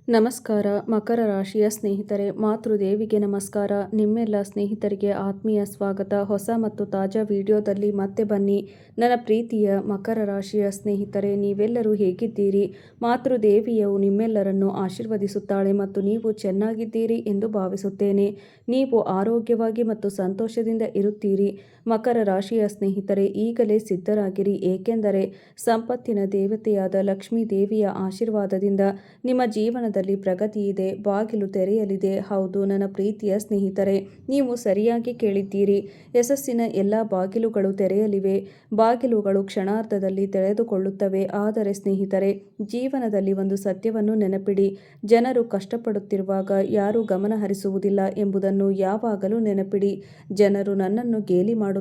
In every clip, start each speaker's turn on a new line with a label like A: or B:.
A: ನಮಸ್ಕಾರ ಮಕರ ರಾಶಿಯ ಸ್ನೇಹಿತರೆ, ಮಾತೃದೇವಿಗೆ ನಮಸ್ಕಾರ. ನಿಮ್ಮೆಲ್ಲ ಸ್ನೇಹಿತರಿಗೆ ಆತ್ಮೀಯ ಸ್ವಾಗತ. ಹೊಸ ಮತ್ತು ತಾಜಾ ವಿಡಿಯೋದಲ್ಲಿ ಮತ್ತೆ ಬನ್ನಿ. ನನ್ನ ಪ್ರೀತಿಯ ಮಕರ ರಾಶಿಯ ಸ್ನೇಹಿತರೆ, ನೀವೆಲ್ಲರೂ ಹೇಗಿದ್ದೀರಿ? ಮಾತೃದೇವಿಯು ನಿಮ್ಮೆಲ್ಲರನ್ನು ಆಶೀರ್ವದಿಸುತ್ತಾಳೆ ಮತ್ತು ನೀವು ಚೆನ್ನಾಗಿದ್ದೀರಿ ಎಂದು ಭಾವಿಸುತ್ತೇನೆ. ನೀವು ಆರೋಗ್ಯವಾಗಿ ಮತ್ತು ಸಂತೋಷದಿಂದ ಇರುತ್ತೀರಿ. ಮಕರ ರಾಶಿಯ ಸ್ನೇಹಿತರೆ, ಈಗಲೇ ಸಿದ್ಧರಾಗಿರಿ, ಏಕೆಂದರೆ ಸಂಪತ್ತಿನ ದೇವತೆಯಾದ ಲಕ್ಷ್ಮೀ ದೇವಿಯ ಆಶೀರ್ವಾದದಿಂದ ನಿಮ್ಮ ಜೀವನದಲ್ಲಿ ಪ್ರಗತಿ ಇದೆ, ಬಾಗಿಲು ತೆರೆಯಲಿದೆ. ಹೌದು ನನ್ನ ಪ್ರೀತಿಯ ಸ್ನೇಹಿತರೆ, ನೀವು ಸರಿಯಾಗಿ ಕೇಳಿದ್ದೀರಿ. ಯಶಸ್ಸಿನ ಎಲ್ಲ ಬಾಗಿಲುಗಳು ತೆರೆಯಲಿವೆ. ಬಾಗಿಲುಗಳು ಕ್ಷಣಾರ್ಧದಲ್ಲಿ ತೆರೆದುಕೊಳ್ಳುತ್ತವೆ. ಆದರೆ ಸ್ನೇಹಿತರೆ, ಜೀವನದಲ್ಲಿ ಒಂದು ಸತ್ಯವನ್ನು ನೆನಪಿಡಿ. ಜನರು ಕಷ್ಟಪಡುತ್ತಿರುವಾಗ ಯಾರೂ ಗಮನ ಹರಿಸುವುದಿಲ್ಲ ಎಂಬುದನ್ನು ಯಾವಾಗಲೂ ನೆನಪಿಡಿ. ಜನರು ನನ್ನನ್ನು ಗೇಲಿ ಮಾಡುತ್ತಾರೆ,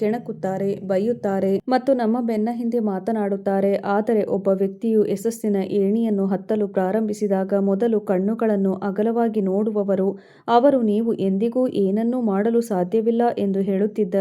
A: ಕೆಣಕುತ್ತಾರೆ, ಬೈಯುತ್ತಾರೆ ಮತ್ತು ನಮ್ಮ ಬೆನ್ನ ಹಿಂದೆ ಮಾತನಾಡುತ್ತಾರೆ. ಆದರೆ ಒಬ್ಬ ವ್ಯಕ್ತಿಯು ಯಶಸ್ಸಿನ ಏಣಿಯನ್ನು ಹತ್ತಲು ಪ್ರಾರಂಭಿಸಿದಾಗ ಮೊದಲು ಕಣ್ಣುಗಳನ್ನು ಅಗಲವಾಗಿ ನೋಡುವವರು ಅವರು ನೀವು ಎಂದಿಗೂ ಏನನ್ನೂ ಮಾಡಲು ಸಾಧ್ಯವಿಲ್ಲ ಎಂದು ಹೇಳುತ್ತಿದ್ದ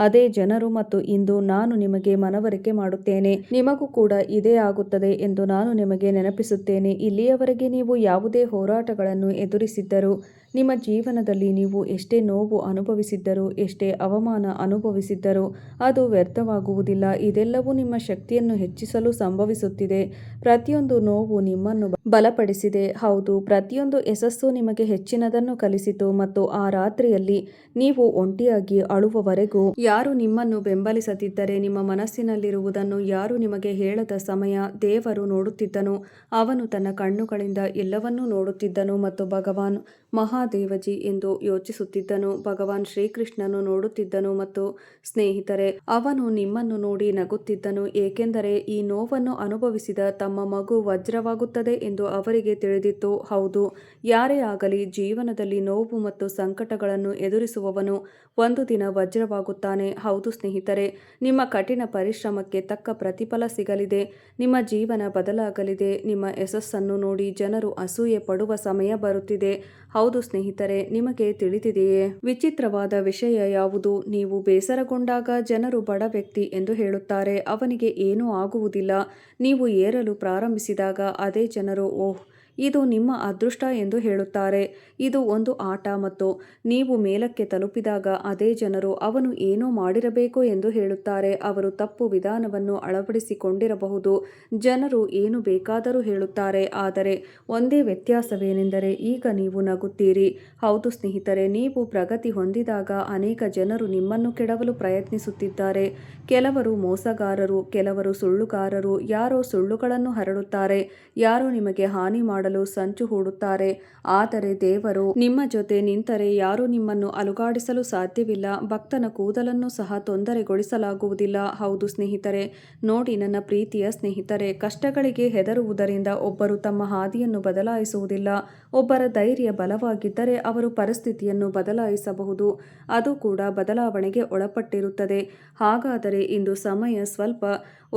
A: ಅದೇ ಜನರು. ಮತ್ತು ಇಂದು ನಾನು ನಿಮಗೆ ಮನವರಿಕೆ ಮಾಡುತ್ತೇನೆ, ನಿಮಗೂ ಕೂಡ ಇದೇ ಆಗುತ್ತದೆ ಎಂದು ನಾನು ನಿಮಗೆ ನೆನಪಿಸುತ್ತೇನೆ. ಇಲ್ಲಿಯವರೆಗೆ ನೀವು ಯಾವುದೇ ಹೋರಾಟಗಳನ್ನು ಎದುರಿಸಿದ್ದರೂ, ನಿಮ್ಮ ಜೀವನದಲ್ಲಿ ನೀವು ಎಷ್ಟೇ ನೋವು ಅನುಭವಿಸಿದ್ದರೂ, ಎಷ್ಟೇ ಅವಮಾನ ಅನುಭವಿಸಿದ್ದರೂ ಅದು ವ್ಯರ್ಥವಾಗುವುದಿಲ್ಲ. ಇದೆಲ್ಲವೂ ನಿಮ್ಮ ಶಕ್ತಿಯನ್ನು ಹೆಚ್ಚಿಸಲು ಸಂಭವಿಸುತ್ತಿದೆ. ಪ್ರತಿಯೊಂದು ನೋವು ನಿಮ್ಮನ್ನು ಬಲಪಡಿಸಿದೆ. ಹೌದು, ಪ್ರತಿಯೊಂದು ಯಶಸ್ಸು ನಿಮಗೆ ಹೆಚ್ಚಿನದನ್ನು ಕಲಿಸಿತು. ಮತ್ತು ಆ ರಾತ್ರಿಯಲ್ಲಿ ನೀವು ಒಂಟಿಯಾಗಿ ಅಳುವವರೆಗೂ, ಯಾರು ನಿಮ್ಮನ್ನು ಬೆಂಬಲಿಸದಿದ್ದರೆ, ನಿಮ್ಮ ಮನಸ್ಸಿನಲ್ಲಿರುವುದನ್ನು ಯಾರು ನಿಮಗೆ ಹೇಳದ ಸಮಯ ದೇವರು ನೋಡುತ್ತಿದ್ದನು. ಅವನು ತನ್ನ ಕಣ್ಣುಗಳಿಂದ ಎಲ್ಲವನ್ನೂ ನೋಡುತ್ತಿದ್ದನು ಮತ್ತು ಭಗವಾನ್ ಮಹಾದೇವಜಿ ಎಂದು ಯೋಚಿಸುತ್ತಿದ್ದನು. ಭಗವಾನ್ ಶ್ರೀಕೃಷ್ಣನು ನೋಡುತ್ತಿದ್ದನು ಮತ್ತು ಸ್ನೇಹಿತರೆ, ಅವನು ನಿಮ್ಮನ್ನು ನೋಡಿ ನಗುತ್ತಿದ್ದನು, ಏಕೆಂದರೆ ಈ ನೋವನ್ನು ಅನುಭವಿಸಿದ ತಮ್ಮ ಮಗು ವಜ್ರವಾಗುತ್ತದೆ ಎಂದು ಅವರಿಗೆ ತಿಳಿದಿತ್ತು. ಹೌದು, ಯಾರೇ ಆಗಲಿ ಜೀವನದಲ್ಲಿ ನೋವು ಮತ್ತು ಸಂಕಟಗಳನ್ನು ಎದುರಿಸುವವನು ಒಂದು ದಿನ ವಜ್ರವಾಗುತ್ತಾನೆ. ಹೌದು ಸ್ನೇಹಿತರೆ, ನಿಮ್ಮ ಕಠಿಣ ಪರಿಶ್ರಮಕ್ಕೆ ತಕ್ಕ ಪ್ರತಿಫಲ ಸಿಗಲಿದೆ. ನಿಮ್ಮ ಜೀವನ ಬದಲಾಗಲಿದೆ. ನಿಮ್ಮ ಯಶಸ್ಸನ್ನು ನೋಡಿ ಜನರು ಅಸೂಯೆ ಪಡುವ ಸಮಯ ಬರುತ್ತಿದೆ. ಹೌದು ಸ್ನೇಹಿತರೆ, ನಿಮಗೆ ತಿಳಿದಿದೆಯೇ ವಿಚಿತ್ರವಾದ ವಿಷಯ ಯಾವುದು? ನೀವು ಬೇಸರಗೊಂಡಾಗ ಜನರು ಬಡ ವ್ಯಕ್ತಿ ಎಂದು ಹೇಳುತ್ತಾರೆ, ಅವನಿಗೆ ಏನೂ ಆಗುವುದಿಲ್ಲ. ನೀವು ಏರಲು ಪ್ರಾರಂಭಿಸಿದಾಗ ಅದೇ ಜನರು ಓಹ್, ಇದು ನಿಮ್ಮ ಅದೃಷ್ಟ ಎಂದು ಹೇಳುತ್ತಾರೆ. ಇದು ಒಂದು ಆಟ. ಮತ್ತು ನೀವು ಮೇಲಕ್ಕೆ ತಲುಪಿದಾಗ ಅದೇ ಜನರು ಅವನು ಏನೋ ಮಾಡಿರಬೇಕು ಎಂದು ಹೇಳುತ್ತಾರೆ. ಅವರು ತಪ್ಪು ವಿಧಾನವನ್ನು ಅಳವಡಿಸಿಕೊಂಡಿರಬಹುದು. ಜನರು ಏನು ಬೇಕಾದರೂ ಹೇಳುತ್ತಾರೆ, ಆದರೆ ಒಂದೇ ವ್ಯತ್ಯಾಸವೇನೆಂದರೆ ಈಗ ನೀವು ನಗುತ್ತೀರಿ. ಹೌದು ಸ್ನೇಹಿತರೆ, ನೀವು ಪ್ರಗತಿ ಹೊಂದಿದಾಗ ಅನೇಕ ಜನರು ನಿಮ್ಮನ್ನು ಕೆಡವಲು ಪ್ರಯತ್ನಿಸುತ್ತಿದ್ದಾರೆ. ಕೆಲವರು ಮೋಸಗಾರರು, ಕೆಲವರು ಸುಳ್ಳುಗಾರರು. ಯಾರೋ ಸುಳ್ಳುಗಳನ್ನು ಹರಡುತ್ತಾರೆ, ಯಾರೋ ನಿಮಗೆ ಹಾನಿ ಮಾಡಲು ಸಂಚು ಹೂಡುತ್ತಾರೆ. ಆದರೆ ದೇವರು ನಿಮ್ಮ ಜೊತೆ ನಿಂತರೆ ಯಾರೂ ನಿಮ್ಮನ್ನು ಅಲುಗಾಡಿಸಲು ಸಾಧ್ಯವಿಲ್ಲ. ಭಕ್ತನ ಕೂದಲನ್ನು ಸಹ ತೊಂದರೆಗೊಳಿಸಲಾಗುವುದಿಲ್ಲ. ಹೌದು ಸ್ನೇಹಿತರೆ, ನೋಡಿ ನನ್ನ ಪ್ರೀತಿಯ ಸ್ನೇಹಿತರೆ, ಕಷ್ಟಗಳಿಗೆ ಹೆದರುವುದರಿಂದ ಒಬ್ಬರು ತಮ್ಮ ಹಾದಿಯನ್ನು ಬದಲಾಯಿಸುವುದಿಲ್ಲ. ಒಬ್ಬರ ಧೈರ್ಯ ಬಲವಾಗಿದ್ದರೆ ಅವರು ಪರಿಸ್ಥಿತಿಯನ್ನು ಬದಲಾಯಿಸಬಹುದು. ಅದು ಕೂಡ ಬದಲಾವಣೆಗೆ ಒಳಪಟ್ಟಿರುತ್ತದೆ. ಹಾಗಾದರೆ ಇಂದು ಸಮಯ ಸ್ವಲ್ಪ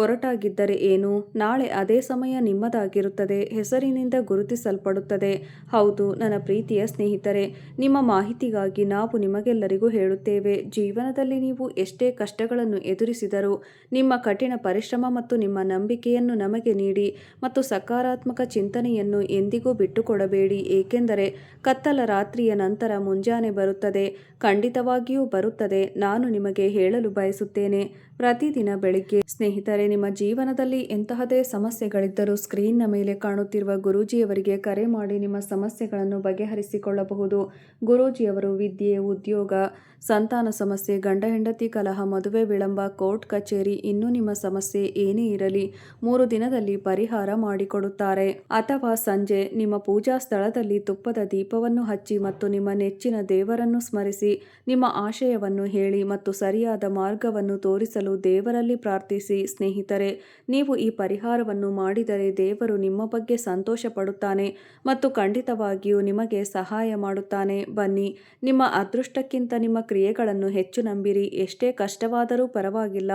A: ಒರಟಾಗಿದ್ದರೆ ಏನು, ನಾಳೆ ಅದೇ ಸಮಯ ನಿಮ್ಮದಾಗಿರುತ್ತದೆ, ಹೆಸರಿನಿಂದ ಗುರುತಿಸಲ್ಪಡುತ್ತದೆ. ಹೌದು ನನ್ನ ಪ್ರೀತಿಯ ಸ್ನೇಹಿತರೆ, ನಿಮ್ಮ ಮಾಹಿತಿಗಾಗಿ ನಾವು ನಿಮಗೆಲ್ಲರಿಗೂ ಹೇಳುತ್ತೇವೆ, ಜೀವನದಲ್ಲಿ ನೀವು ಎಷ್ಟೇ ಕಷ್ಟಗಳನ್ನು ಎದುರಿಸಿದರೂ ನಿಮ್ಮ ಕಠಿಣ ಪರಿಶ್ರಮ ಮತ್ತು ನಿಮ್ಮ ನಂಬಿಕೆಯನ್ನು ನಮಗೆ ನೀಡಿ ಮತ್ತು ಸಕಾರಾತ್ಮಕ ಚಿಂತನೆಯನ್ನು ಎಂದಿಗೂ ಬಿಟ್ಟುಕೊಡಬೇಡಿ. ಏಕೆಂದರೆ ಕತ್ತಲ ರಾತ್ರಿಯ ನಂತರ ಮುಂಜಾನೆ ಬರುತ್ತದೆ, ಖಂಡಿತವಾಗಿಯೂ ಬರುತ್ತದೆ. ನಾನು ನಿಮಗೆ ಹೇಳಲು ಬಯಸುತ್ತೇನೆ, ಪ್ರತಿದಿನ ಬೆಳಿಗ್ಗೆ ಸ್ನೇಹಿತರೆ, ನಿಮ್ಮ ಜೀವನದಲ್ಲಿ ಎಂತಹದೇ ಸಮಸ್ಯೆಗಳಿದ್ದರೂ ಸ್ಕ್ರೀನ್ನ ಮೇಲೆ ಕಾಣುತ್ತಿರುವ ಗುರೂಜಿಯವರಿಗೆ ಕರೆ ಮಾಡಿ ನಿಮ್ಮ ಸಮಸ್ಯೆಗಳನ್ನು ಬಗೆಹರಿಸಿಕೊಳ್ಳಬಹುದು. ಗುರೂಜಿಯವರು ವಿದ್ಯೆ, ಉದ್ಯೋಗ, ಸಂತಾನ ಸಮಸ್ಯೆ, ಗಂಡ ಹೆಂಡತಿ ಕಲಹ, ಮದುವೆ ವಿಳಂಬ, ಕೋರ್ಟ್ ಕಚೇರಿ, ಇನ್ನೂ ನಿಮ್ಮ ಸಮಸ್ಯೆ ಏನೇ ಇರಲಿ 3 ದಿನದಲ್ಲಿ ಪರಿಹಾರ ಮಾಡಿಕೊಡುತ್ತಾರೆ. ಅಥವಾ ಸಂಜೆ ನಿಮ್ಮ ಪೂಜಾ ಸ್ಥಳದಲ್ಲಿ ತುಪ್ಪದ ದೀಪವನ್ನು ಹಚ್ಚಿ ಮತ್ತು ನಿಮ್ಮ ನೆಚ್ಚಿನ ದೇವರನ್ನು ಸ್ಮರಿಸಿ ನಿಮ್ಮ ಆಶಯವನ್ನು ಹೇಳಿ ಮತ್ತು ಸರಿಯಾದ ಮಾರ್ಗವನ್ನು ತೋರಿಸಲು ದೇವರಲ್ಲಿ ಪ್ರಾರ್ಥಿಸಿ. ಸ್ನೇಹಿತರೆ, ನೀವು ಈ ಪರಿಹಾರವನ್ನು ಮಾಡಿದರೆ ದೇವರು ನಿಮ್ಮ ಬಗ್ಗೆ ಸಂತೋಷ ಪಡುತ್ತಾನೆ ಮತ್ತು ಖಂಡಿತವಾಗಿಯೂ ನಿಮಗೆ ಸಹಾಯ ಮಾಡುತ್ತಾನೆ. ಬನ್ನಿ, ನಿಮ್ಮ ಅದೃಷ್ಟಕ್ಕಿಂತ ನಿಮ್ಮ ಕ್ರಿಯೆಗಳನ್ನು ಹೆಚ್ಚು ನಂಬಿರಿ. ಎಷ್ಟೇ ಕಷ್ಟವಾದರೂ ಪರವಾಗಿಲ್ಲ,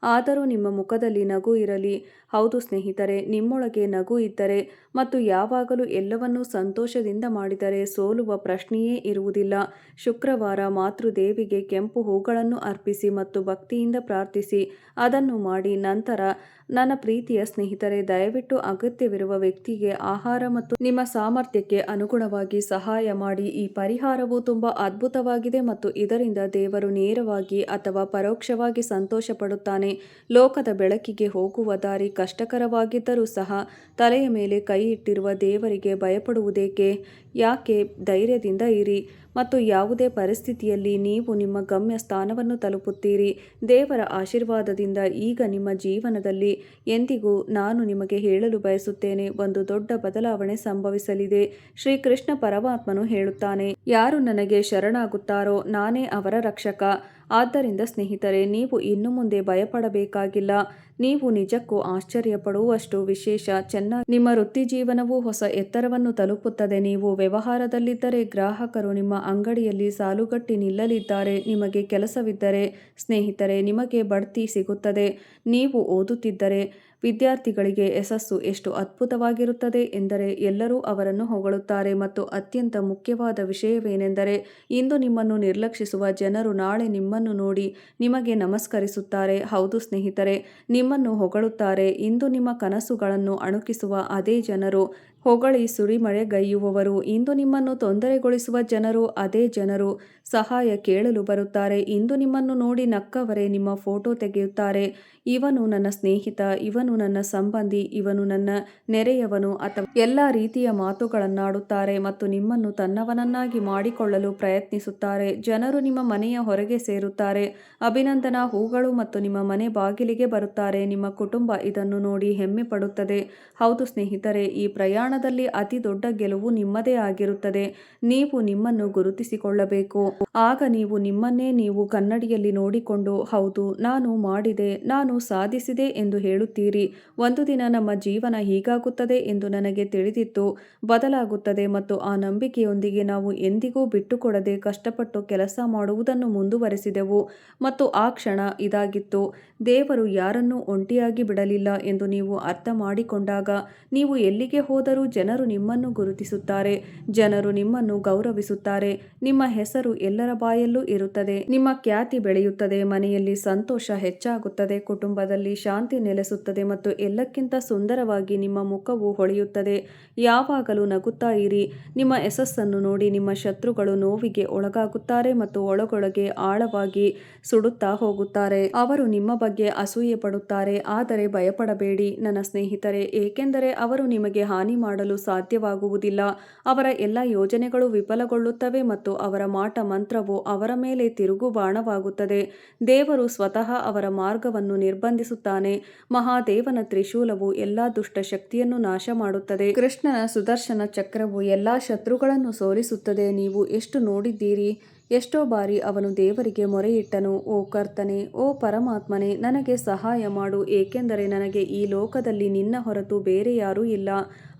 A: ಆದರೂ ನಿಮ್ಮ ಮುಖದಲ್ಲಿ ನಗು ಇರಲಿ. ಹೌದು ಸ್ನೇಹಿತರೆ, ನಿಮ್ಮೊಳಗೆ ನಗು ಇದ್ದರೆ ಮತ್ತು ಯಾವಾಗಲೂ ಎಲ್ಲವನ್ನೂ ಸಂತೋಷದಿಂದ ಮಾಡಿದರೆ ಸೋಲುವ ಪ್ರಶ್ನೆಯೇ ಇರುವುದಿಲ್ಲ. ಶುಕ್ರವಾರ ಮಾತೃದೇವಿಗೆ ಕೆಂಪು ಹೂಗಳನ್ನು ಅರ್ಪಿಸಿ ಮತ್ತು ಭಕ್ತಿಯಿಂದ ಪ್ರಾರ್ಥಿಸಿ. ಅದನ್ನು ಮಾಡಿ ನಂತರ ನನ್ನ ಪ್ರೀತಿಯ ಸ್ನೇಹಿತರೆ, ದಯವಿಟ್ಟು ಅಗತ್ಯವಿರುವ ವ್ಯಕ್ತಿಗೆ ಆಹಾರ ಮತ್ತು ನಿಮ್ಮ ಸಾಮರ್ಥ್ಯಕ್ಕೆ ಅನುಗುಣವಾಗಿ ಸಹಾಯ ಮಾಡಿ. ಈ ಪರಿಹಾರವು ತುಂಬ ಅದ್ಭುತವಾಗಿದೆ ಮತ್ತು ಇದರಿಂದ ದೇವರು ನೇರವಾಗಿ ಅಥವಾ ಪರೋಕ್ಷವಾಗಿ ಸಂತೋಷ ಪಡುತ್ತಾನೆ. ಲೋಕದ ಬೆಳಕಿಗೆ ಹೋಗುವ ದಾರಿ ಕಷ್ಟಕರವಾಗಿದ್ದರೂ ಸಹ ತಲೆಯ ಮೇಲೆ ಕೈ ಇಟ್ಟಿರುವ ದೇವರಿಗೆ ಭಯಪಡುವುದೇಕೆ? ಯಾಕೆ? ಧೈರ್ಯದಿಂದ ಇರಿ ಮತ್ತು ಯಾವುದೇ ಪರಿಸ್ಥಿತಿಯಲ್ಲಿ ನೀವು ನಿಮ್ಮ ಗಮ್ಯ ಸ್ಥಾನವನ್ನು ತಲುಪುತ್ತೀರಿ. ದೇವರ ಆಶೀರ್ವಾದದಿಂದ ಈಗ ನಿಮ್ಮ ಜೀವನದಲ್ಲಿ ಎಂದಿಗೂ ನಾನು ನಿಮಗೆ ಹೇಳಲು ಬಯಸುತ್ತೇನೆ, ಒಂದು ದೊಡ್ಡ ಬದಲಾವಣೆ ಸಂಭವಿಸಲಿದೆ. ಶ್ರೀಕೃಷ್ಣ ಪರಮಾತ್ಮನು ಹೇಳುತ್ತಾನೆ, ಯಾರು ನನಗೆ ಶರಣಾಗುತ್ತಾರೋ ನಾನೇ ಅವರ ರಕ್ಷಕ. ಆದ್ದರಿಂದ ಸ್ನೇಹಿತರೆ, ನೀವು ಇನ್ನು ಮುಂದೆ ಭಯಪಡಬೇಕಾಗಿಲ್ಲ. ನೀವು ನಿಜಕ್ಕೂ ಆಶ್ಚರ್ಯಪಡುವಷ್ಟು ವಿಶೇಷ ಚೆನ್ನಾಗಿ ನಿಮ್ಮ ವೃತ್ತಿಜೀವನವು ಹೊಸ ಎತ್ತರವನ್ನು ತಲುಪುತ್ತದೆ. ನೀವು ವ್ಯವಹಾರದಲ್ಲಿದ್ದರೆ ಗ್ರಾಹಕರು ನಿಮ್ಮ ಅಂಗಡಿಯಲ್ಲಿ ಸಾಲುಗಟ್ಟಿ ನಿಲ್ಲಲಿದ್ದಾರೆ. ನಿಮಗೆ ಕೆಲಸವಿದ್ದರೆ ಸ್ನೇಹಿತರೆ, ನಿಮಗೆ ಬಡ್ತಿ ಸಿಗುತ್ತದೆ. ನೀವು ಓದುತ್ತಿದ್ದರೆ ವಿದ್ಯಾರ್ಥಿಗಳಿಗೆ ಯಶಸ್ಸು ಎಷ್ಟು ಅದ್ಭುತವಾಗಿರುತ್ತದೆ ಎಂದರೆ ಎಲ್ಲರೂ ಅವರನ್ನು ಹೊಗಳುತ್ತಾರೆ. ಮತ್ತು ಅತ್ಯಂತ ಮುಖ್ಯವಾದ ವಿಷಯವೇನೆಂದರೆ, ಇಂದು ನಿಮ್ಮನ್ನು ನಿರ್ಲಕ್ಷಿಸುವ ಜನರು ನಾಳೆ ನಿಮ್ಮನ್ನು ನೋಡಿ ನಿಮಗೆ ನಮಸ್ಕರಿಸುತ್ತಾರೆ. ಹೌದು ಸ್ನೇಹಿತರೆ, ನಿಮ್ಮನ್ನು ಹೊಗಳುತ್ತಾರೆ. ಇಂದು ನಿಮ್ಮ ಕನಸುಗಳನ್ನು ಅಣುಕಿಸುವ ಅದೇ ಜನರು ಹೊಗಳಿ ಸುರಿಮಳೆಗೈಯುವವರು. ಇಂದು ನಿಮ್ಮನ್ನು ತೊಂದರೆಗೊಳಿಸುವ ಜನರು ಅದೇ ಜನರು ಸಹಾಯ ಕೇಳಲು ಬರುತ್ತಾರೆ. ಇಂದು ನಿಮ್ಮನ್ನು ನೋಡಿ ನಕ್ಕವರೇ ನಿಮ್ಮ ಫೋಟೋ ತೆಗೆಯುತ್ತಾರೆ. ಇವನು ನನ್ನ ಸ್ನೇಹಿತ, ಇವನು ನನ್ನ ಸಂಬಂಧಿ, ಇವನು ನನ್ನ ನೆರೆಯವನು ಅಥವಾ ಎಲ್ಲ ರೀತಿಯ ಮಾತುಗಳನ್ನಾಡುತ್ತಾರೆ ಮತ್ತು ನಿಮ್ಮನ್ನು ತನ್ನವನನ್ನಾಗಿ ಮಾಡಿಕೊಳ್ಳಲು ಪ್ರಯತ್ನಿಸುತ್ತಾರೆ. ಜನರು ನಿಮ್ಮ ಮನೆಯ ಹೊರಗೆ ಸೇರುತ್ತಾರೆ, ಅಭಿನಂದನಾ ಹೂಗಳು ಮತ್ತು ನಿಮ್ಮ ಮನೆ ಬಾಗಿಲಿಗೆ ಬರುತ್ತಾರೆ. ನಿಮ್ಮ ಕುಟುಂಬ ಇದನ್ನು ನೋಡಿ ಹೆಮ್ಮೆ ಪಡುತ್ತದೆ. ಹೌದು ಸ್ನೇಹಿತರೆ, ಈ ಪ್ರಯಾಣದಲ್ಲಿ ಅತಿ ದೊಡ್ಡ ಗೆಲುವು ನಿಮ್ಮದೇ ಆಗಿರುತ್ತದೆ. ನೀವು ನಿಮ್ಮನ್ನು ಗುರುತಿಸಿಕೊಳ್ಳಬೇಕು. ಆಗ ನೀವು ನಿಮ್ಮನ್ನೇ ನೀವು ಕನ್ನಡಿಯಲ್ಲಿ ನೋಡಿಕೊಂಡು, ಹೌದು ನಾನು ಮಾಡಿದೆ, ನಾನು ಸಾಧಿಸಿದೆ ಎಂದು ಹೇಳುತ್ತೀರಿ. ಒಂದು ದಿನ ನಮ್ಮ ಜೀವನ ಹೀಗಾಗುತ್ತದೆ ಎಂದು ನನಗೆ ತಿಳಿದಿತ್ತು, ಬದಲಾಗುತ್ತದೆ ಮತ್ತು ಆ ನಂಬಿಕೆಯೊಂದಿಗೆ ನಾವು ಎಂದಿಗೂ ಬಿಟ್ಟುಕೊಡದೆ ಕಷ್ಟಪಟ್ಟು ಕೆಲಸ ಮಾಡುವುದನ್ನು ಮುಂದುವರೆಸಿದೆವು. ಮತ್ತು ಆ ಕ್ಷಣ ಇದಾಗಿತ್ತು. ದೇವರು ಯಾರನ್ನೂ ಒಂಟಿಯಾಗಿ ಬಿಡಲಿಲ್ಲ ಎಂದು ನೀವು ಅರ್ಥ ಮಾಡಿಕೊಂಡಾಗ ನೀವು ಎಲ್ಲಿಗೆ ಹೋದರೂ ಜನರು ನಿಮ್ಮನ್ನು ಗುರುತಿಸುತ್ತಾರೆ, ಜನರು ನಿಮ್ಮನ್ನು ಗೌರವಿಸುತ್ತಾರೆ, ನಿಮ್ಮ ಹೆಸರು ಎಲ್ಲರ ಬಾಯಲ್ಲೂ ಇರುತ್ತದೆ, ನಿಮ್ಮ ಖ್ಯಾತಿ ಬೆಳೆಯುತ್ತದೆ, ಮನೆಯಲ್ಲಿ ಸಂತೋಷ ಹೆಚ್ಚಾಗುತ್ತದೆ, ಕುಟುಂಬದಲ್ಲಿ ಶಾಂತಿ ನೆಲೆಸುತ್ತದೆ ಮತ್ತು ಎಲ್ಲಕ್ಕಿಂತ ಸುಂದರವಾಗಿ ನಿಮ್ಮ ಮುಖವು ಹೊಳೆಯುತ್ತದೆ. ಯಾವಾಗಲೂ ನಗುತ್ತಾ ಇರಿ. ನಿಮ್ಮ ಯಶಸ್ಸನ್ನು ನೋಡಿ ನಿಮ್ಮ ಶತ್ರುಗಳು ನೋವಿಗೆ ಒಳಗಾಗುತ್ತಾರೆ ಮತ್ತು ಒಳಗೊಳಗೆ ಆಳವಾಗಿ ಸುಡುತ್ತಾ ಹೋಗುತ್ತಾರೆ. ಅವರು ನಿಮ್ಮ ಬಗ್ಗೆ ಅಸೂಯೆ ಪಡುತ್ತಾರೆ. ಆದರೆ ಭಯಪಡಬೇಡಿ ನನ್ನ ಸ್ನೇಹಿತರೆ, ಏಕೆಂದರೆ ಅವರು ನಿಮಗೆ ಹಾನಿ ಮಾಡಲು ಸಾಧ್ಯವಾಗುವುದಿಲ್ಲ. ಅವರ ಎಲ್ಲ ಯೋಜನೆಗಳು ವಿಫಲಗೊಳ್ಳುತ್ತವೆ ಮತ್ತು ಅವರ ಮಾಟ ಮಂತ್ರವು ಅವರ ಮೇಲೆ ತಿರುಗುಬಾಣವಾಗುತ್ತದೆ. ದೇವರು ಸ್ವತಃ ಅವರ ಮಾರ್ಗವನ್ನು ನಿರ್ಬಂಧಿಸುತ್ತಾನೆ. ಮಹಾದೇವನ ತ್ರಿಶೂಲವು ಎಲ್ಲಾ ದುಷ್ಟ ಶಕ್ತಿಯನ್ನು ನಾಶ ಮಾಡುತ್ತದೆ. ಕೃಷ್ಣನ ಸುದರ್ಶನ ಚಕ್ರವು ಎಲ್ಲಾ ಶತ್ರುಗಳನ್ನು ಸೋಲಿಸುತ್ತದೆ. ನೀವು ಎಷ್ಟು ನೋಡಿದ್ದೀರಿ? ಎಷ್ಟೋ ಬಾರಿ ಅವನು ದೇವರಿಗೆ ಮೊರೆಯಿಟ್ಟನು, ಓ ಕರ್ತನೇ, ಓ ಪರಮಾತ್ಮನೇ, ನನಗೆ ಸಹಾಯ ಮಾಡು, ಏಕೆಂದರೆ ನನಗೆ ಈ ಲೋಕದಲ್ಲಿ ನಿನ್ನ ಹೊರತು ಬೇರೆ ಯಾರೂ ಇಲ್ಲ.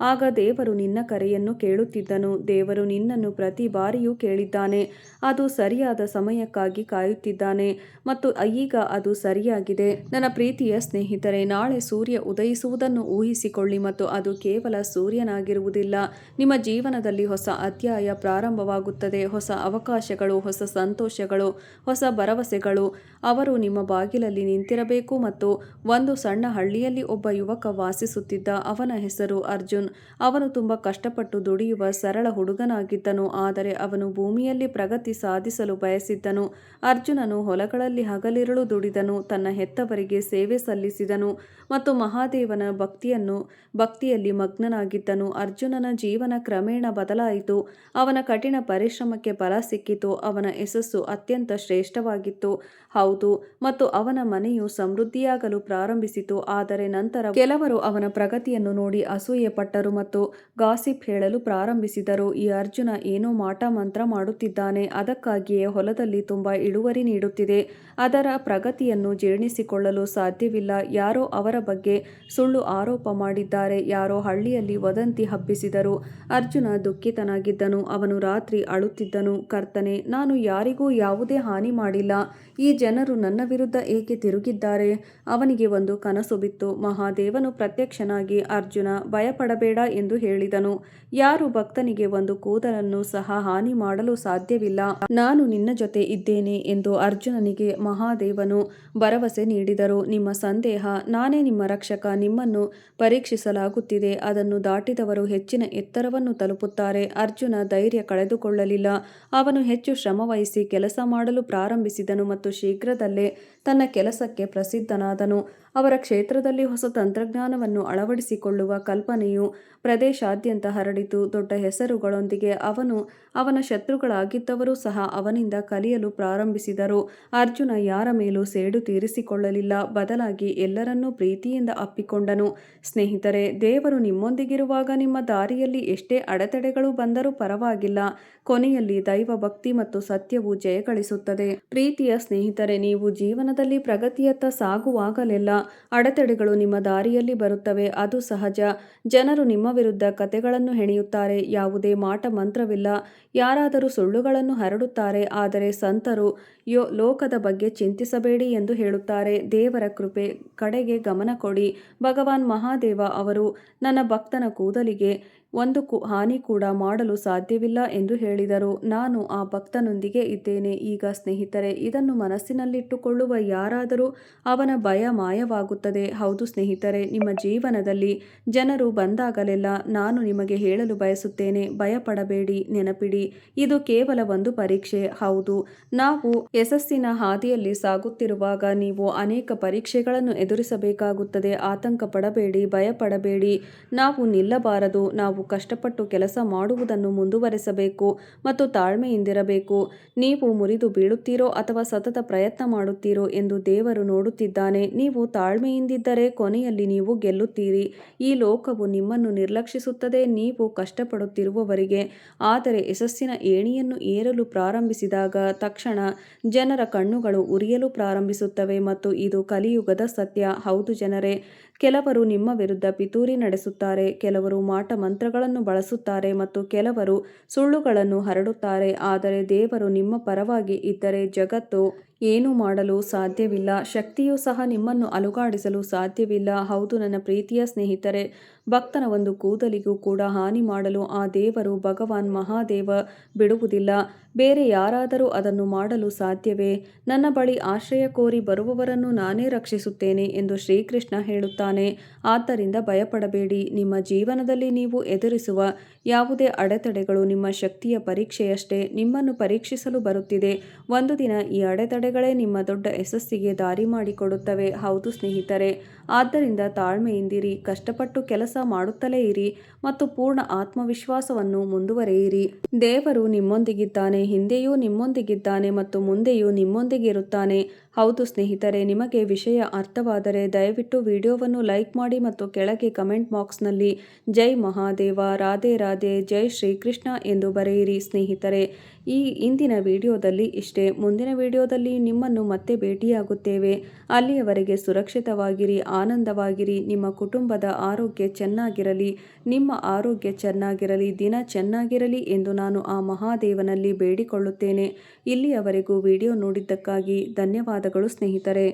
A: ಆಗ ದೇವರು ನಿನ್ನ ಕರೆಯನ್ನು ಕೇಳುತ್ತಿದ್ದನು. ದೇವರು ನಿನ್ನನ್ನು ಪ್ರತಿ ಬಾರಿಯೂ ಕೇಳಿದ್ದಾನೆ. ಅದು ಸರಿಯಾದ ಸಮಯಕ್ಕಾಗಿ ಕಾಯುತ್ತಿದ್ದಾನೆ ಮತ್ತು ಈಗ ಅದು ಸರಿಯಾಗಿದೆ. ನನ್ನ ಪ್ರೀತಿಯ ಸ್ನೇಹಿತರೆ, ನಾಳೆ ಸೂರ್ಯ ಉದಯಿಸುವುದನ್ನು ಊಹಿಸಿಕೊಳ್ಳಿ ಮತ್ತು ಅದು ಕೇವಲ ಸೂರ್ಯನಾಗಿರುವುದಿಲ್ಲ. ನಿಮ್ಮ ಜೀವನದಲ್ಲಿ ಹೊಸ ಅಧ್ಯಾಯ ಪ್ರಾರಂಭವಾಗುತ್ತದೆ. ಹೊಸ ಅವಕಾಶಗಳು, ಹೊಸ ಸಂತೋಷಗಳು, ಹೊಸ ಭರವಸೆಗಳು. ಅವರು ನಿಮ್ಮ ಬಾಗಿಲಲ್ಲಿ ನಿಂತಿರಬೇಕು. ಮತ್ತು ಒಂದು ಸಣ್ಣ ಹಳ್ಳಿಯಲ್ಲಿ ಒಬ್ಬ ಯುವಕ ವಾಸಿಸುತ್ತಿದ್ದ. ಅವನ ಹೆಸರು ಅರ್ಜುನ್. ಅವನು ತುಂಬ ಕಷ್ಟಪಟ್ಟು ದುಡಿಯುವ ಸರಳ ಹುಡುಗನಾಗಿದ್ದನು, ಆದರೆ ಅವನು ಭೂಮಿಯಲ್ಲಿ ಪ್ರಗತಿ ಸಾಧಿಸಲು ಬಯಸಿದ್ದನು. ಅರ್ಜುನನು ಹೊಲಗಳಲ್ಲಿ ಹಗಲಿರುಳು ದುಡಿದನು, ತನ್ನ ಹೆತ್ತವರಿಗೆ ಸೇವೆ ಸಲ್ಲಿಸಿದನು ಮತ್ತು ಮಹಾದೇವನ ಭಕ್ತಿಯಲ್ಲಿ ಮಗ್ನನಾಗಿದ್ದನು. ಅರ್ಜುನನ ಜೀವನ ಕ್ರಮೇಣ ಬದಲಾಯಿತು. ಅವನ ಕಠಿಣ ಪರಿಶ್ರಮಕ್ಕೆ ಫಲ ಸಿಕ್ಕಿತು. ಅವನ ಯಶಸ್ಸು ಅತ್ಯಂತ ಶ್ರೇಷ್ಠವಾಗಿತ್ತು. ಹೌದು, ಮತ್ತು ಅವನ ಮನೆಯು ಸಮೃದ್ಧಿಯಾಗಲು ಪ್ರಾರಂಭಿಸಿತು. ಆದರೆ ನಂತರ ಕೆಲವರು ಅವನ ಪ್ರಗತಿಯನ್ನು ನೋಡಿ ಅಸೂಯೆ ಪಟ್ಟರು ಮತ್ತು ಗಾಸಿಪ್ ಹೇಳಲು ಪ್ರಾರಂಭಿಸಿದರು. ಈ ಅರ್ಜುನ ಏನೋ ಮಾಟ ಮಂತ್ರ ಮಾಡುತ್ತಿದ್ದಾನೆ, ಅದಕ್ಕಾಗಿಯೇ ಹೊಲದಲ್ಲಿ ತುಂಬಾ ಇಳುವರಿ ನೀಡುತ್ತಿದೆ. ಅದರ ಪ್ರಗತಿಯನ್ನು ಜೀರ್ಣಿಸಿಕೊಳ್ಳಲು ಸಾಧ್ಯವಿಲ್ಲ. ಯಾರೋ ಅವರ ಬಗ್ಗೆ ಸುಳ್ಳು ಆರೋಪ ಮಾಡಿದ್ದಾರೆ, ಯಾರೋ ಹಳ್ಳಿಯಲ್ಲಿ ವದಂತಿ ಹಬ್ಬಿಸಿದರು. ಅರ್ಜುನ ದುಃಖಿತನಾಗಿದ್ದನು. ಅವನು ರಾತ್ರಿ ಅಳುತ್ತಿದ್ದನು, ಕರ್ತನೇ, ನಾನು ಯಾರಿಗೂ ಯಾವುದೇ ಹಾನಿ ಮಾಡಿಲ್ಲ. ಈ ಜನರು ನನ್ನ ವಿರುದ್ಧ ಏಕೆ ತಿರುಗಿದ್ದಾರೆ? ಅವನಿಗೆ ಒಂದು ಕನಸು ಬಿತ್ತು. ಮಹಾದೇವನು ಪ್ರತ್ಯಕ್ಷನಾಗಿ, ಅರ್ಜುನ, ಭಯಪಡಬೇಡ ಎಂದು ಹೇಳಿದನು. ಯಾರು ಭಕ್ತನಿಗೆ ಒಂದು ಕೂದಲನ್ನು ಸಹ ಹಾನಿ ಮಾಡಲು ಸಾಧ್ಯವಿಲ್ಲ. ನಾನು ನಿನ್ನ ಜೊತೆ ಇದ್ದೇನೆ ಎಂದು ಅರ್ಜುನನಿಗೆ ಮಹಾದೇವನು ಭರವಸೆ ನೀಡಿದರು. ನಿಮ್ಮ ಸಂದೇಹ, ನಾನೇ ನಿಮ್ಮ ರಕ್ಷಕ, ನಿಮ್ಮನ್ನು ಪರೀಕ್ಷಿಸಲಾಗುತ್ತಿದೆ. ಅದನ್ನು ದಾಟಿದವರು ಹೆಚ್ಚಿನ ಎತ್ತರವನ್ನು ತಲುಪುತ್ತಾರೆ. ಅರ್ಜುನ ಧೈರ್ಯ ಕಳೆದುಕೊಳ್ಳಲಿಲ್ಲ. ಅವನು ಹೆಚ್ಚು ಶ್ರಮವಹಿಸಿ ಕೆಲಸ ಮಾಡಲು ಪ್ರಾರಂಭಿಸಿದನು ಮತ್ತು ಶೀಘ್ರದಲ್ಲೇ ತನ್ನ ಕೆಲಸಕ್ಕೆ ಪ್ರಸಿದ್ಧನಾದನು. ಅವರ ಕ್ಷೇತ್ರದಲ್ಲಿ ಹೊಸ ತಂತ್ರಜ್ಞಾನವನ್ನು ಅಳವಡಿಸಿಕೊಳ್ಳುವ ಕಲ್ಪನೆಯು ಪ್ರದೇಶಾದ್ಯಂತ ಹರಡಿತು. ದೊಡ್ಡ ಹೆಸರುಗಳೊಂದಿಗೆ ಅವನ ಶತ್ರುಗಳಾಗಿದ್ದವರು ಸಹ ಅವನಿಂದ ಕಲಿಯಲು ಪ್ರಾರಂಭಿಸಿದರು. ಅರ್ಜುನ ಯಾರ ಮೇಲೂ ಸೇಡು ತೀರಿಸಿಕೊಳ್ಳಲಿಲ್ಲ, ಬದಲಾಗಿ ಎಲ್ಲರನ್ನೂ ಪ್ರೀತಿಯಿಂದ ಅಪ್ಪಿಕೊಂಡನು. ಸ್ನೇಹಿತರೆ, ದೇವರು ನಿಮ್ಮೊಂದಿಗಿರುವಾಗ ನಿಮ್ಮ ದಾರಿಯಲ್ಲಿ ಎಷ್ಟೇ ಅಡೆತಡೆಗಳು ಬಂದರೂ ಪರವಾಗಿಲ್ಲ. ಕೊನೆಯಲ್ಲಿ ದೈವ ಭಕ್ತಿ ಮತ್ತು ಸತ್ಯವು ಜಯಗಳಿಸುತ್ತದೆ. ಪ್ರೀತಿಯ ಸ್ನೇಹಿತರೆ, ನೀವು ಜೀವನದಲ್ಲಿ ಪ್ರಗತಿಯತ್ತ ಸಾಗುವಾಗಲೆಲ್ಲ ಅಡೆತಡೆಗಳು ನಿಮ್ಮ ದಾರಿಯಲ್ಲಿ ಬರುತ್ತವೆ. ಅದು ಸಹಜ. ಜನರು ನಿಮ್ಮ ವಿರುದ್ಧ ಕಥೆಗಳನ್ನು ಹೆಣೆಯುತ್ತಾರೆ. ಯಾವುದೇ ಮಾಟ ಮಂತ್ರವಿಲ್ಲ. ಯಾರಾದರೂ ಸುಳ್ಳುಗಳನ್ನು ಹರಡುತ್ತಾರೆ. ಆದರೆ ಸಂತರು ಲೋಕದ ಬಗ್ಗೆ ಚಿಂತಿಸಬೇಡಿ ಎಂದು ಹೇಳುತ್ತಾರೆ. ದೇವರ ಕೃಪೆ ಕಡೆಗೆ ಗಮನ ಕೊಡಿ. ಭಗವಾನ್ ಮಹಾದೇವ ಅವರು ನನ್ನ ಭಕ್ತನ ಕೂದಲಿಗೆ ಒಂದು ಹಾನಿ ಕೂಡ ಮಾಡಲು ಸಾಧ್ಯವಿಲ್ಲ ಎಂದು ಹೇಳಿದರು. ನಾನು ಆ ಭಕ್ತನೊಂದಿಗೆ ಇದ್ದೇನೆ. ಈಗ ಸ್ನೇಹಿತರೆ, ಇದನ್ನು ಮನಸ್ಸಿನಲ್ಲಿಟ್ಟುಕೊಳ್ಳುವ ಯಾರಾದರೂ ಅವನ ಭಯ ಮಾಯವಾಗುತ್ತದೆ. ಹೌದು ಸ್ನೇಹಿತರೆ, ನಿಮ್ಮ ಜೀವನದಲ್ಲಿ ಜನರು ಬಂದಾಗಲೆಲ್ಲ ನಾನು ನಿಮಗೆ ಹೇಳಲು ಬಯಸುತ್ತೇನೆ, ಭಯಪಡಬೇಡಿ. ನೆನಪಿಡಿ, ಇದು ಕೇವಲ ಒಂದು ಪರೀಕ್ಷೆ. ಹೌದು, ನಾವು ಯಶಸ್ಸಿನ ಹಾದಿಯಲ್ಲಿ ಸಾಗುತ್ತಿರುವಾಗ ನೀವು ಅನೇಕ ಪರೀಕ್ಷೆಗಳನ್ನು ಎದುರಿಸಬೇಕಾಗುತ್ತದೆ. ಆತಂಕ ಪಡಬೇಡಿ, ಭಯಪಡಬೇಡಿ. ನಾವು ನಿಲ್ಲಬಾರದು. ನಾವು ಕಷ್ಟಪಟ್ಟು ಕೆಲಸ ಮಾಡುವುದನ್ನು ಮುಂದುವರೆಸಬೇಕು ಮತ್ತು ತಾಳ್ಮೆಯಿಂದಿರಬೇಕು. ನೀವು ಮುರಿದು ಬೀಳುತ್ತೀರೋ ಅಥವಾ ಸತತ ಪ್ರಯತ್ನ ಮಾಡುತ್ತೀರೋ ಎಂದು ದೇವರು ನೋಡುತ್ತಿದ್ದಾನೆ. ನೀವು ತಾಳ್ಮೆಯಿಂದಿದ್ದರೆ ಕೊನೆಯಲ್ಲಿ ನೀವು ಗೆಲ್ಲುತ್ತೀರಿ. ಈ ಲೋಕವು ನಿಮ್ಮನ್ನು ನಿರ್ಲಕ್ಷಿಸುತ್ತದೆ ನೀವು ಕಷ್ಟಪಡುತ್ತಿರುವವರೆಗೆ. ಆದರೆ ಯಶಸ್ಸಿನ ಏಣಿಯನ್ನು ಏರಲು ಪ್ರಾರಂಭಿಸಿದಾಗ ತಕ್ಷಣ ಜನರ ಕಣ್ಣುಗಳು ಉರಿಯಲು ಪ್ರಾರಂಭಿಸುತ್ತವೆ ಮತ್ತು ಇದು ಕಲಿಯುಗದ ಸತ್ಯ. ಹೌದು ಜನರೇ, ಕೆಲವರು ನಿಮ್ಮ ವಿರುದ್ಧ ಪಿತೂರಿ ನಡೆಸುತ್ತಾರೆ, ಕೆಲವರು ಮಾಟ ಮಂತ್ರಗಳನ್ನು ಬಳಸುತ್ತಾರೆ ಮತ್ತು ಕೆಲವರು ಸುಳ್ಳುಗಳನ್ನು ಹರಡುತ್ತಾರೆ. ಆದರೆ ದೇವರು ನಿಮ್ಮ ಪರವಾಗಿ ಇದ್ದರೆ ಜಗತ್ತು ಏನೂ ಮಾಡಲು ಸಾಧ್ಯವಿಲ್ಲ. ಶಕ್ತಿಯೂ ಸಹ ನಿಮ್ಮನ್ನು ಅಲುಗಾಡಿಸಲು ಸಾಧ್ಯವಿಲ್ಲ. ಹೌದು ನನ್ನ ಪ್ರೀತಿಯ ಸ್ನೇಹಿತರೆ, ಭಕ್ತನ ಒಂದು ಕೂದಲಿಗೂ ಕೂಡ ಹಾನಿ ಮಾಡಲು ಆ ದೇವರು ಭಗವಾನ್ ಮಹಾದೇವ ಬಿಡುವುದಿಲ್ಲ. ಬೇರೆ ಯಾರಾದರೂ ಅದನ್ನು ಮಾಡಲು ಸಾಧ್ಯವೇ? ನನ್ನ ಬಳಿ ಆಶ್ರಯ ಕೋರಿ ಬರುವವರನ್ನು ನಾನೇ ರಕ್ಷಿಸುತ್ತೇನೆ ಎಂದು ಶ್ರೀಕೃಷ್ಣ ಹೇಳುತ್ತಾನೆ. ಆದ್ದರಿಂದ ಭಯಪಡಬೇಡಿ. ನಿಮ್ಮ ಜೀವನದಲ್ಲಿ ನೀವು ಎದುರಿಸುವ ಯಾವುದೇ ಅಡೆತಡೆಗಳು ನಿಮ್ಮ ಶಕ್ತಿಯ ಪರೀಕ್ಷೆಯಷ್ಟೇ. ನಿಮ್ಮನ್ನು ಪರೀಕ್ಷಿಸಲು ಬರುತ್ತಿದೆ. ಒಂದು ದಿನ ಈ ಅಡೆತಡೆಗಳೇ ನಿಮ್ಮ ದೊಡ್ಡ ಯಶಸ್ಸಿಗೆ ದಾರಿ ಮಾಡಿಕೊಡುತ್ತವೆ. ಹೌದು ಸ್ನೇಹಿತರೆ, ಆದ್ದರಿಂದ ತಾಳ್ಮೆಯಿಂದಿರಿ, ಕಷ್ಟಪಟ್ಟು ಕೆಲಸ ಮಾಡುತ್ತಲೇ ಇರಿ ಮತ್ತು ಪೂರ್ಣ ಆತ್ಮವಿಶ್ವಾಸವನ್ನು ಮುಂದುವರೆಯಿರಿ. ದೇವರು ನಿಮ್ಮೊಂದಿಗಿದ್ದಾನೆ, ಹಿಂದೆಯೂ ನಿಮ್ಮೊಂದಿಗಿದ್ದಾನೆ ಮತ್ತು ಮುಂದೆಯೂ ನಿಮ್ಮೊಂದಿಗಿರುತ್ತಾನೆ. ಹೌದು ಸ್ನೇಹಿತರೆ, ನಿಮಗೆ ವಿಷಯ ಅರ್ಥವಾದರೆ ದಯವಿಟ್ಟು ವಿಡಿಯೋವನ್ನು ಲೈಕ್ ಮಾಡಿ ಮತ್ತು ಕೆಳಗೆ ಕಮೆಂಟ್ ಬಾಕ್ಸ್ನಲ್ಲಿ ಜೈ ಮಹಾದೇವ, ರಾಧೆ ರಾಧೆ, ಜೈ ಶ್ರೀಕೃಷ್ಣ ಎಂದು ಬರೆಯಿರಿ. ಸ್ನೇಹಿತರೆ, ಈ ಇಂದಿನ ವಿಡಿಯೋದಲ್ಲಿ ಇಷ್ಟೇ. ಮುಂದಿನ ವಿಡಿಯೋದಲ್ಲಿ ನಿಮ್ಮನ್ನು ಮತ್ತೆ ಭೇಟಿಯಾಗುತ್ತೇವೆ. ಅಲ್ಲಿಯವರೆಗೆ ಸುರಕ್ಷಿತವಾಗಿರಿ, ಆನಂದವಾಗಿರಿ. ನಿಮ್ಮ ಕುಟುಂಬದ ಆರೋಗ್ಯ ಚೆನ್ನಾಗಿರಲಿ, ನಿಮ್ಮ ಆರೋಗ್ಯ ಚೆನ್ನಾಗಿರಲಿ, ದಿನ ಚೆನ್ನಾಗಿರಲಿ ಎಂದು ನಾನು ಆ ಮಹಾದೇವನಲ್ಲಿ ಬೇಡಿಕೊಳ್ಳುತ್ತೇನೆ. ಇಲ್ಲಿಯವರೆಗೂ ವಿಡಿಯೋ ನೋಡಿದ್ದಕ್ಕಾಗಿ ಧನ್ಯವಾದಗಳು ಸ್ನೇಹಿತರೆ.